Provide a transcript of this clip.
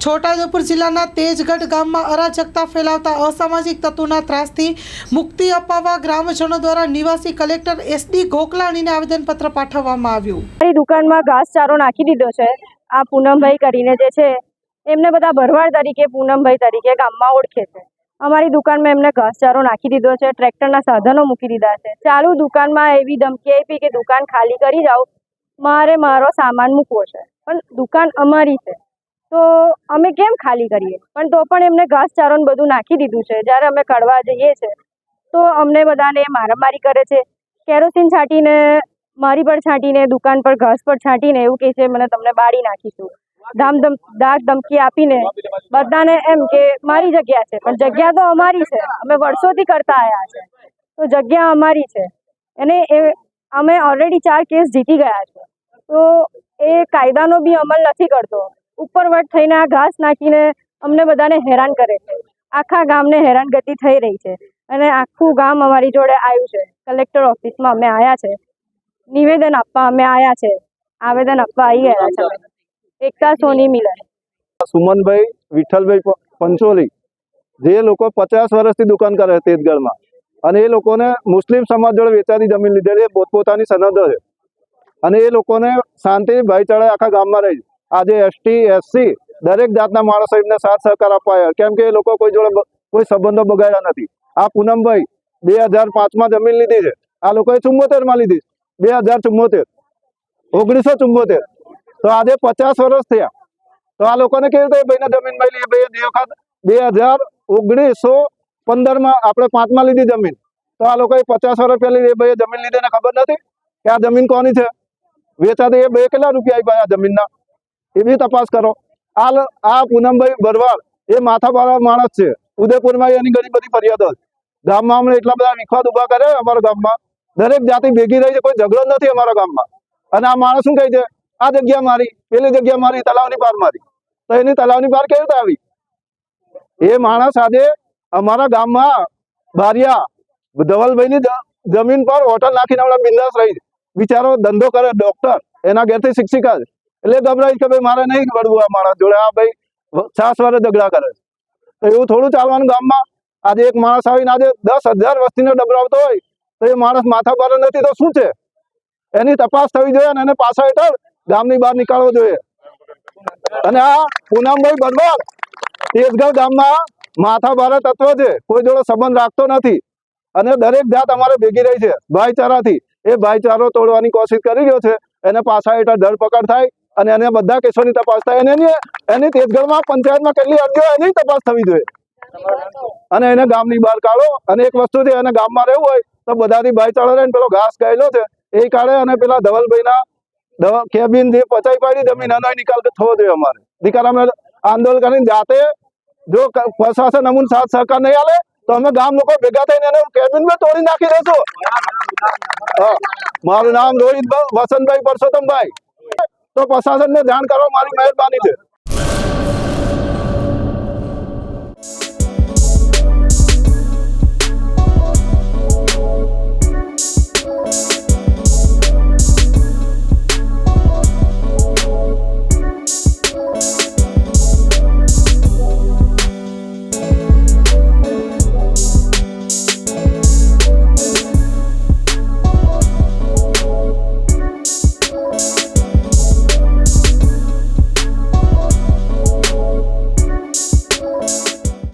છોટાઉદેપુર જિલ્લાના તેજગઢ ગામમાં અરાજકતા ફેલાવતા અસામાજિક તત્વોના ત્રાસથી મુક્તિ અપાવવા ગ્રામજનો દ્વારા નિવાસી કલેક્ટર SD ગોકલાણીને આવેદનપત્ર પાઠવવામાં આવ્યું। મારી દુકાનમાં ઘાસચારો નાખી દીધો છે। આ પૂનમભાઈ કરીને જે છે એમને બધા ભરવાડ તરીકે પૂનમભાઈ તરીકે ગામમાં ઓળખે છે। અમારી દુકાનમાં એમને ઘાસચારો નાખી દીધો છે, ટ્રેક્ટરના સાધનો મૂકી દીધા છે। ચાલુ દુકાનમાં એવી ધમકી આપી કે દુકાન ખાલી કરી જાઓ, મારે મારો સામાન મૂકવો છે, પણ દુકાન અમારી છે તો અમે કેમ ખાલી કરીએ? પણ તો પણ એમને ઘાસચારો ને બધું નાખી દીધું છે। જ્યારે અમે કડવા જઈએ છે તો અમને બધાને મારામારી કરે છે, કેરોસીન છાંટીને મારી પર છાંટીને દુકાન પર ઘાસ પર છાંટીને એવું કહે છે મને તમને બાળી નાખીશું। દાગ ધમકી આપીને બધાને એમ કે મારી જગ્યા છે, પણ જગ્યા તો અમારી છે, અમે વર્ષોથી કરતા આવ્યા છે, તો જગ્યા અમારી છે અને અમે ઓલરેડી 4 કેસ જીતી ગયા છે। તો એ કાયદાનો બી અમલ નથી કરતો, ઉપરવટ થઈને આ ઘાસ નાખીને અમને બધાને હેરાન કરે છે। આખા ગામને હેરાનગતિ થઈ રહી છે અને આખું ગામ અમારી જોડે આવ્યું છે। કલેક્ટર ઓફિસમાં અમે આવ્યા છે, નિવેદન આપવા અમે આવ્યા છે, આવેદન આપવા આવી ગયા છે। એકતા સોની મિલન, સુમનભાઈ વિઠ્ઠલભાઈ પંચોલી, જે લોકો 50 વર્ષથી દુકાન કરે છે તેજગઢમાં, અને એ લોકોને મુસ્લિમ સમાજ જોડે વેચાતી જમીન લીધેલી પોતપોતાની સનદો છે અને એ લોકોને શાંતિ ભાઈચારા આખા ગામમાં રહી। આજે ST SC દરેક જાતના માણસો એમને સાથ સહકાર આપવા આવ્યા, કેમ કે એ લોકો કોઈ જોડે કોઈ સંબંધો બગાડ્યા નથી। આ પૂનમભાઈ 2005માં જમીન લીધી છે, આ લોકોએ 74માં લીધી, 2074 1974, તો આજે 50 વર્ષ થયા। તો આ લોકોને કેવી રીતે ભાઈને જમીન મળી? ભાઈ વખત 2015માં આપણે 5માં લીધી જમીન, તો આ લોકોએ 50 વર્ષ પહેલી એ ભાઈએ જમીન લીધી ને ખબર નથી કે આ જમીન કોની છે, વેચાતી? એ ભાઈ કેટલા રૂપિયા આપ્યા આ જમીનના એ બી તપાસ કરો। આ પૂનમભાઈ ભરવાડ એ માથાભારા માણસ છે, ઉદયપુરમાં એની ઘણી બધી ફરિયાદો છે। ગામમાં અમને એટલા બધા વિખવાદ ઉભા કરે, અમારા ગામમાં દરેક જાતિ ભેગી રહી છે, કોઈ ઝઘડો નથી અમારા ગામમાં। અને આ માણસ શું કહે છે, આ જગ્યા મારી, પેલી જગ્યા મારી, તલાવની પાર મારી, તો એની તલાવની પાર કેવી રીતે આવી? એ માણસ આજે અમારા ગામમાં બારિયા ધવલભાઈની જમીન પર હોટલ નાખીને હમણાં બિંદાસ રહી છે। બિચારો ધંધો કરે, ડોક્ટર, એના ઘેરથી શિક્ષિકા છે, એટલે ગભરાય કે ભાઈ મારે નહીં વળવું આ માણસ જોડે, આ ભાઈ 50 વર્ષ ઝઘડા કરે છે, તો એવું થોડું ચાલવાનું ગામમાં? આજે એક માણસ આવીને આજે 10,000 વસ્તીને ડબરાવતો હોય તો એ માણસ માથા પર નથી તો શું છે? એની તપાસ થવી જોઈએ અને એને પાછા હેઠળ ગામની બહાર નીકળવો જોઈએ। અને આ પૂનમભાઈ ભરવાડ તેજગઢ ગામમાં માથાભારા તત્વ છે, કોઈ જોડે સંબંધ રાખતો નથી અને દરેક જાત અમારે ભેગી રહી છે ભાઈચારાથી। એ ભાઈચારો તોડવાની કોશિશ કરી રહ્યો છે, એને પાછા હેઠળ ધરપકડ થાય અને એને બધા કેસોની તપાસ થાય અને એની તેજગઢમાં પંચાયતમાં કેટલી અરજીઓ એની તપાસ થવી જોઈએ અને એને ગામની બહાર કાઢો। અને એક વસ્તુ છે, એને ગામમાં રહેવું હોય તો બધાથી ભાઈચારો રહે, પેલો ઘાસ ગયેલો છે એ કાઢે અને પેલા ધવલભાઈના કેબિન જે પચાઈ પાડી જમીન એનો નિકાલ થવો જોઈએ। અમારે નિકાલ અમે આંદોલન કરીને જાતે, જો પ્રશાસન અમને સાથ સહકાર નહીં આલે તો અમે ગામ લોકો ભેગા થઈને એને કેબિન માં તોડી નાખી દઈશું। મારું નામ રોહિત વસંતભાઈ પરસોત્તમભાઈ, તો પ્રશાસનને જાણ કરવા મારી મહેરબાની છે।